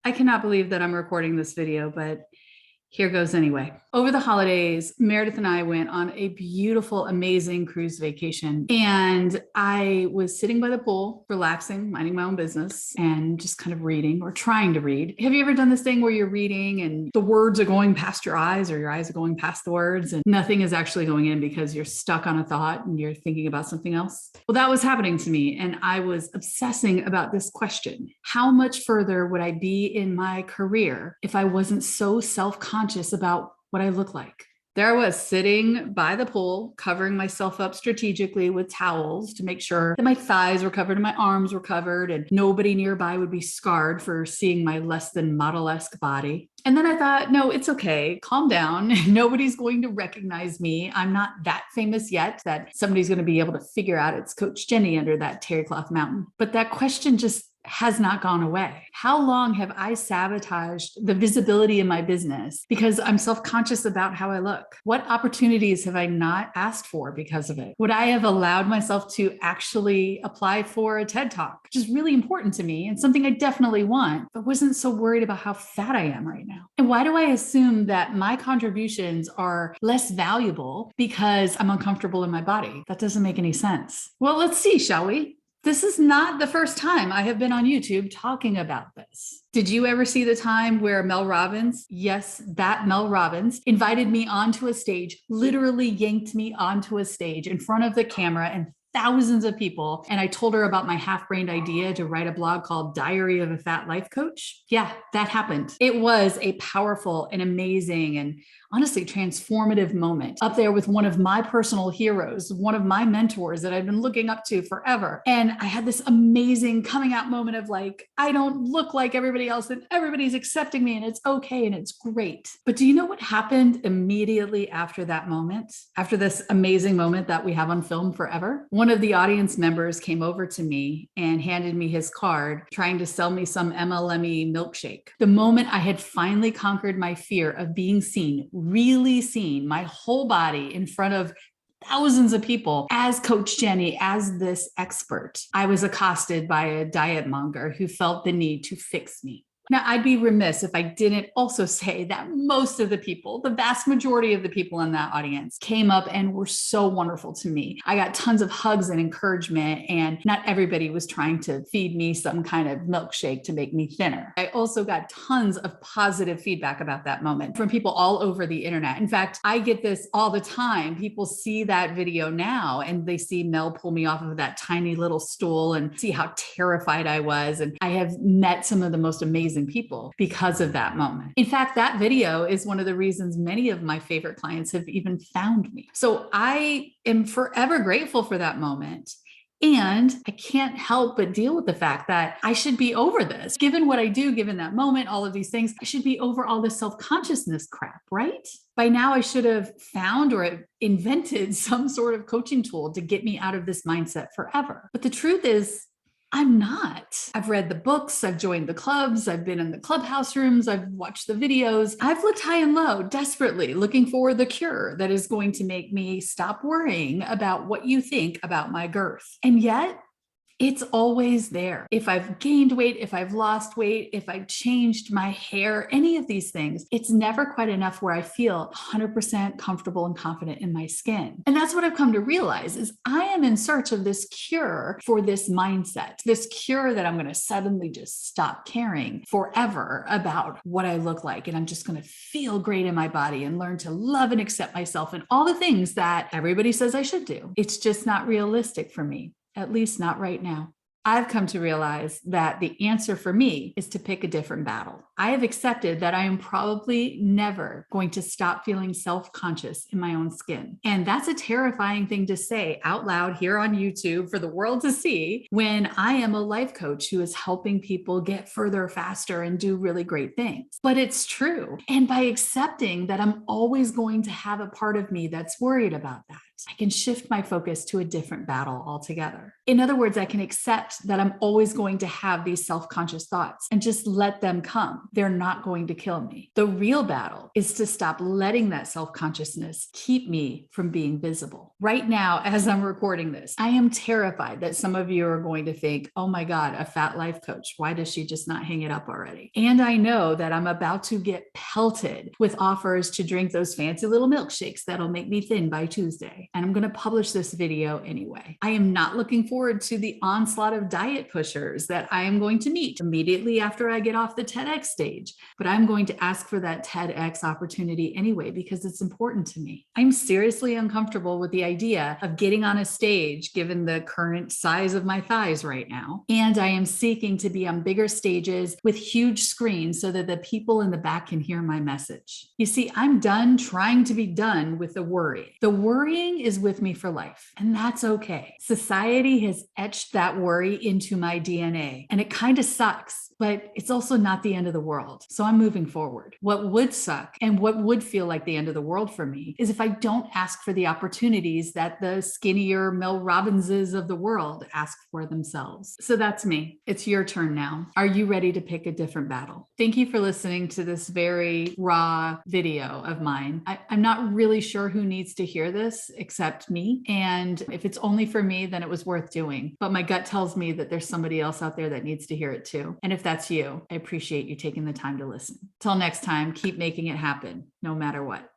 I cannot believe that I'm recording this video, but here goes anyway. Over the holidays, Meredith and I went on a beautiful, amazing cruise vacation. And I was sitting by the pool, relaxing, minding my own business, and just kind of reading or trying to read. Have you ever done this thing where you're reading and the words are going past your eyes or your eyes are going past the words and nothing is actually going in because you're stuck on a thought and you're thinking about something else? Well, that was happening to me. And I was obsessing about this question. How much further would I be in my career if I wasn't so self-conscious about what I look like? There I was sitting by the pool, covering myself up strategically with towels to make sure that my thighs were covered and my arms were covered and nobody nearby would be scarred for seeing my less than model-esque body. And then I thought, no, it's okay. Calm down. Nobody's going to recognize me. I'm not that famous yet that somebody's going to be able to figure out it's Coach Jennie under that terry cloth mountain. But that question just has not gone away. How long have I sabotaged the visibility in my business because I'm self-conscious about how I look? What opportunities have I not asked for because of it? Would I have allowed myself to actually apply for a TED Talk, which is really important to me and something I definitely want, but wasn't so worried about how fat I am right now? And why do I assume that my contributions are less valuable because I'm uncomfortable in my body? That doesn't make any sense. Well, let's see, shall we? This is not the first time I have been on YouTube talking about this. Did you ever see the time where Mel Robbins, yes, that Mel Robbins, invited me onto a stage, literally yanked me onto a stage in front of the camera and thousands of people. And I told her about my half-brained idea to write a blog called Diary of a Fat Life Coach. Yeah, that happened. It was a powerful and amazing and honestly transformative moment up there with one of my personal heroes, one of my mentors that I've been looking up to forever. And I had this amazing coming out moment of like, I don't look like everybody else and everybody's accepting me and it's okay and it's great. But do you know what happened immediately after that moment? After this amazing moment that we have on film forever? One of the audience members came over to me and handed me his card, trying to sell me some MLME milkshake. The moment I had finally conquered my fear of being seen, really seen, my whole body in front of thousands of people as Coach Jennie, as this expert, I was accosted by a diet monger who felt the need to fix me. Now, I'd be remiss if I didn't also say that most of the people, the vast majority of the people in that audience came up and were so wonderful to me. I got tons of hugs and encouragement, and not everybody was trying to feed me some kind of milkshake to make me thinner. I also got tons of positive feedback about that moment from people all over the internet. In fact, I get this all the time. People see that video now and they see Mel pull me off of that tiny little stool and see how terrified I was. And I have met some of the most amazing people because of that moment. In fact, that video is one of the reasons many of my favorite clients have even found me. So I am forever grateful for that moment. And I can't help but deal with the fact that I should be over this. Given what I do, given that moment, all of these things, I should be over all this self-consciousness crap, right? By now, I should have found or invented some sort of coaching tool to get me out of this mindset forever. But the truth is, I'm not. I've read the books, I've joined the clubs, I've been in the clubhouse rooms, I've watched the videos. I've looked high and low, desperately looking for the cure that is going to make me stop worrying about what you think about my girth. And yet, it's always there. If I've gained weight, if I've lost weight, if I've changed my hair, any of these things, it's never quite enough where I feel 100% comfortable and confident in my skin. And that's what I've come to realize is I am in search of this cure for this mindset, this cure that I'm going to suddenly just stop caring forever about what I look like. And I'm just going to feel great in my body and learn to love and accept myself and all the things that everybody says I should do. It's just not realistic for me. At least not right now. I've come to realize that the answer for me is to pick a different battle. I have accepted that I am probably never going to stop feeling self-conscious in my own skin. And that's a terrifying thing to say out loud here on YouTube for the world to see when I am a life coach who is helping people get further faster and do really great things. But it's true. And by accepting that I'm always going to have a part of me that's worried about that, I can shift my focus to a different battle altogether. In other words, I can accept that I'm always going to have these self-conscious thoughts and just let them come. They're not going to kill me. The real battle is to stop letting that self-consciousness keep me from being visible. Right now, as I'm recording this, I am terrified that some of you are going to think, oh my God, a fat life coach. Why does she just not hang it up already? And I know that I'm about to get pelted with offers to drink those fancy little milkshakes that'll make me thin by Tuesday. And I'm going to publish this video anyway. I am not looking forward to the onslaught of diet pushers that I am going to meet immediately after I get off the TEDx stage. But I'm going to ask for that TEDx opportunity anyway, because it's important to me. I'm seriously uncomfortable with the idea of getting on a stage, given the current size of my thighs right now. And I am seeking to be on bigger stages with huge screens so that the people in the back can hear my message. You see, I'm done trying to be done with the worry. The worrying is with me for life, and that's okay. Society has etched that worry into my DNA, and it kind of sucks, but it's also not the end of the world. So I'm moving forward. What would suck and what would feel like the end of the world for me is if I don't ask for the opportunities that the skinnier Mel Robbinses of the world ask for themselves. So that's me. It's your turn now. Are you ready to pick a different battle? Thank you for listening to this very raw video of mine. I'm not really sure who needs to hear this except me. And if it's only for me, then it was worth doing. But my gut tells me that there's somebody else out there that needs to hear it too. And if that's you, I appreciate you taking the time to listen. Till next time, keep making it happen, no matter what.